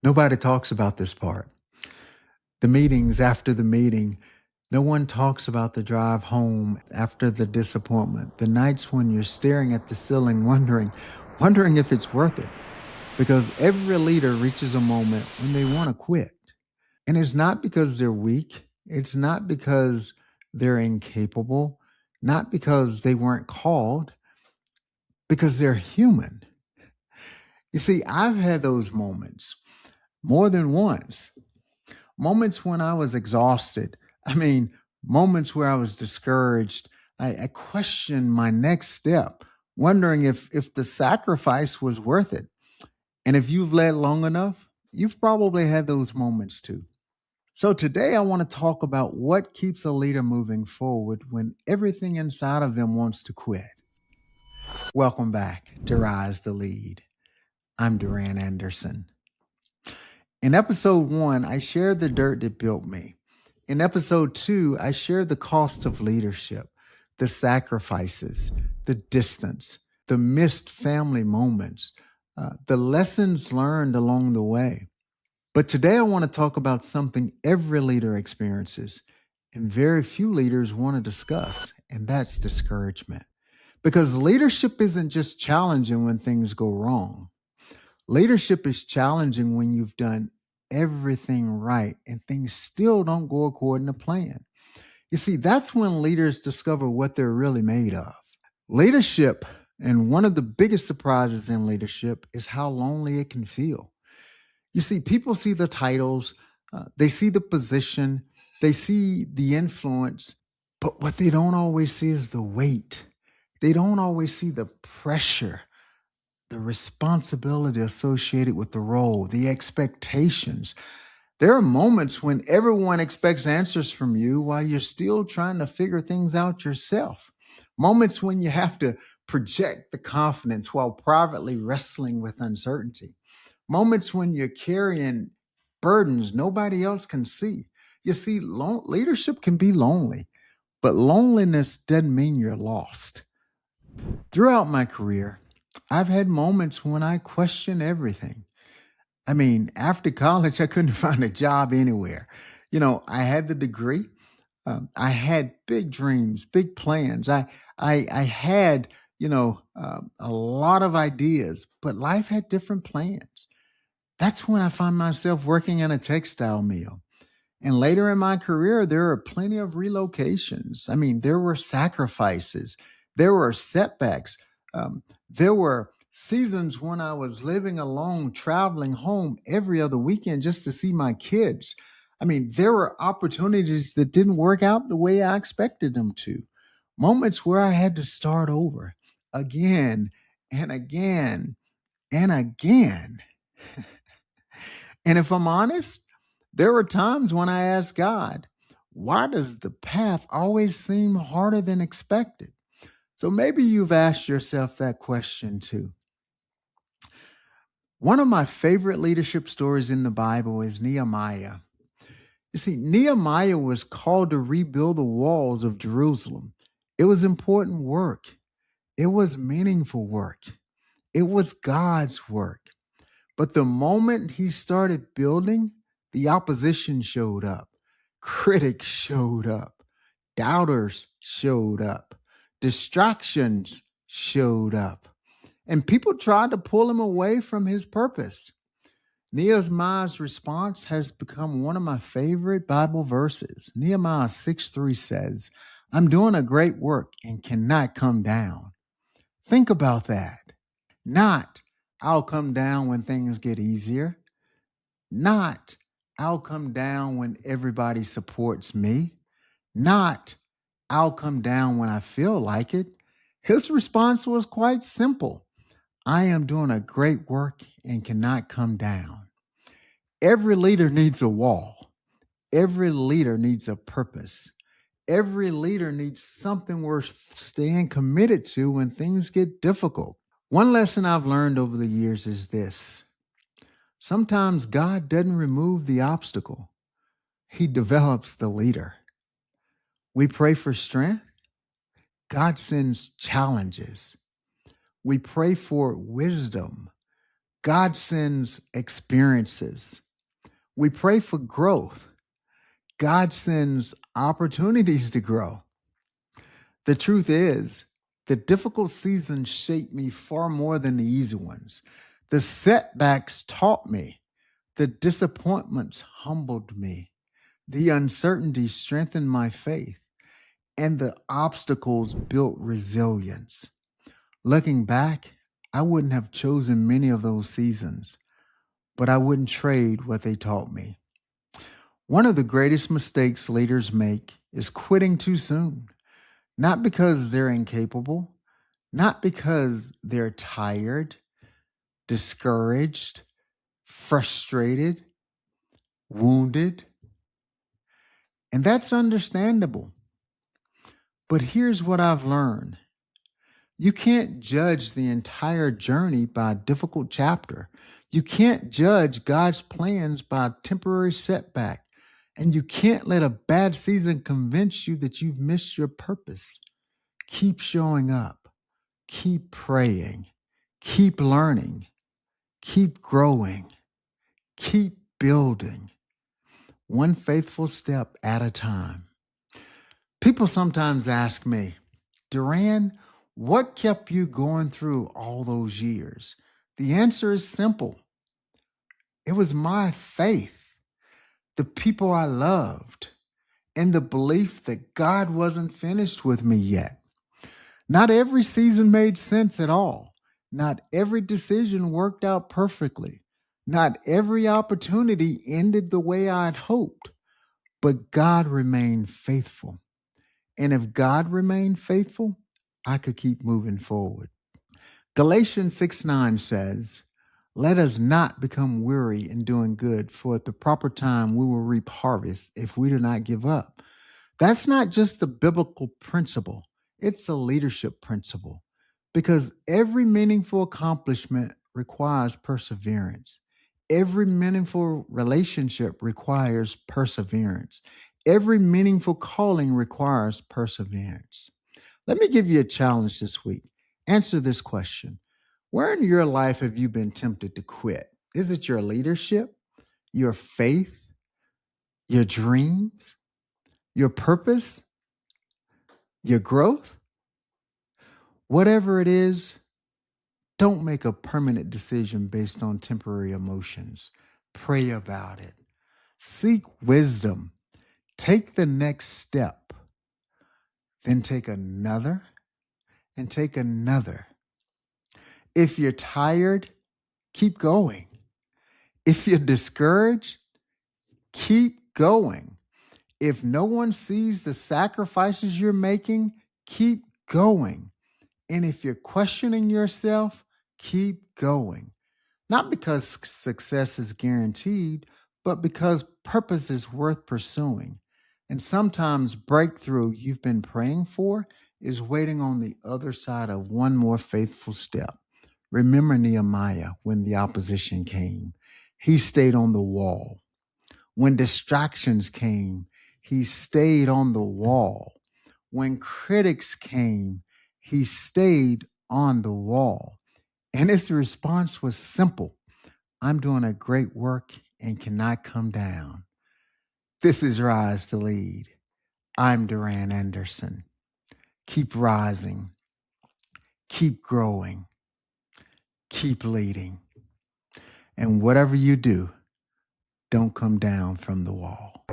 Nobody talks about this part. The meetings after the meeting, no one talks about the drive home after the disappointment, the nights when you're staring at the ceiling wondering if it's worth it. Because every leader reaches a moment when they want to quit. And it's not because they're weak. It's not because they're incapable, not because they weren't called, because they're human. You see, I've had those moments more than once. Moments when I was exhausted. Moments where I was discouraged. I questioned my next step, wondering if the sacrifice was worth it. And if you've led long enough, you've probably had those moments too. So today I want to talk about what keeps a leader moving forward when everything inside of them wants to quit. Welcome back to RiseToLead. I'm Doran Anderson. In episode 1, I shared the dirt that built me. In episode 2, I shared the cost of leadership, the sacrifices, the distance, the missed family moments, the lessons learned along the way. But today I want to talk about something every leader experiences and very few leaders want to discuss, and that's discouragement. Because leadership isn't just challenging when things go wrong. Leadership is challenging when you've done everything right and things still don't go according to plan. You see, that's when leaders discover what they're really made of. Leadership, and one of the biggest surprises in leadership, is how lonely it can feel. You see, people see the titles, they see the position, they see the influence, but what they don't always see is the weight. They don't always see the pressure, the responsibility associated with the role, the expectations. There are moments when everyone expects answers from you while you're still trying to figure things out yourself. Moments when you have to project the confidence while privately wrestling with uncertainty. Moments when you're carrying burdens nobody else can see. You see, leadership can be lonely, but loneliness doesn't mean you're lost. Throughout my career, I've had moments when I question everything. After college, I couldn't find a job anywhere. I had the degree. I had big dreams, big plans. I had, a lot of ideas, but life had different plans. That's when I found myself working in a textile mill. And later in my career, there were plenty of relocations. There were sacrifices. There were setbacks. There were seasons when I was living alone, traveling home every other weekend just to see my kids. There were opportunities that didn't work out the way I expected them to. Moments where I had to start over again and again and again. And if I'm honest, there were times when I asked God, why does the path always seem harder than expected? So maybe you've asked yourself that question too. One of my favorite leadership stories in the Bible is Nehemiah. You see, Nehemiah was called to rebuild the walls of Jerusalem. It was important work. It was meaningful work. It was God's work. But the moment he started building, the opposition showed up. Critics showed up. Doubters showed up. Distractions showed up. And people tried to pull him away from his purpose. Nehemiah's response has become one of my favorite Bible verses. Nehemiah 6:3 says, I'm doing a great work and cannot come down. Think about that. Not, I'll come down when things get easier. Not, I'll come down when everybody supports me. Not, I'll come down when I feel like it. His response was quite simple. I am doing a great work and cannot come down. Every leader needs a wall. Every leader needs a purpose. Every leader needs something worth staying committed to when things get difficult. One lesson I've learned over the years is this. Sometimes God doesn't remove the obstacle. He develops the leader. We pray for strength. God sends challenges. We pray for wisdom. God sends experiences. We pray for growth. God sends opportunities to grow. The truth is, the difficult seasons shaped me far more than the easy ones. The setbacks taught me. The disappointments humbled me. The uncertainty strengthened my faith. And the obstacles built resilience. Looking back, I wouldn't have chosen many of those seasons, but I wouldn't trade what they taught me. One of the greatest mistakes leaders make is quitting too soon. Not because they're incapable, not because they're tired, discouraged, frustrated, wounded. And that's understandable. But here's what I've learned. You can't judge the entire journey by a difficult chapter. You can't judge God's plans by a temporary setback. And you can't let a bad season convince you that you've missed your purpose. Keep showing up. Keep praying. Keep learning. Keep growing. Keep building. One faithful step at a time. People sometimes ask me, Doran, what kept you going through all those years? The answer is simple. It was my faith, the people I loved, and the belief that God wasn't finished with me yet. Not every season made sense at all. Not every decision worked out perfectly. Not every opportunity ended the way I'd hoped. But God remained faithful. And if God remained faithful, I could keep moving forward. Galatians 6:9 says, "Let us not become weary in doing good, for at the proper time we will reap harvest if we do not give up." That's not just a biblical principle, it's a leadership principle. Because every meaningful accomplishment requires perseverance. Every meaningful relationship requires perseverance. Every meaningful calling requires perseverance. Let me give you a challenge this week. Answer this question. Where in your life have you been tempted to quit? Is it your leadership, your faith, your dreams, your purpose, your growth? Whatever it is, don't make a permanent decision based on temporary emotions. Pray about it. Seek wisdom. Take the next step. Then take another and take another. If you're tired, keep going. If you're discouraged, keep going. If no one sees the sacrifices you're making, keep going. And if you're questioning yourself, keep going. Not because success is guaranteed, but because purpose is worth pursuing. And sometimes breakthrough you've been praying for is waiting on the other side of one more faithful step. Remember Nehemiah when the opposition came. He stayed on the wall. When distractions came, he stayed on the wall. When critics came, he stayed on the wall. And his response was simple. I'm doing a great work and cannot come down. This is Rise to Lead. I'm Doran Anderson. Keep rising. Keep growing. Keep leading. And whatever you do, don't come down from the wall.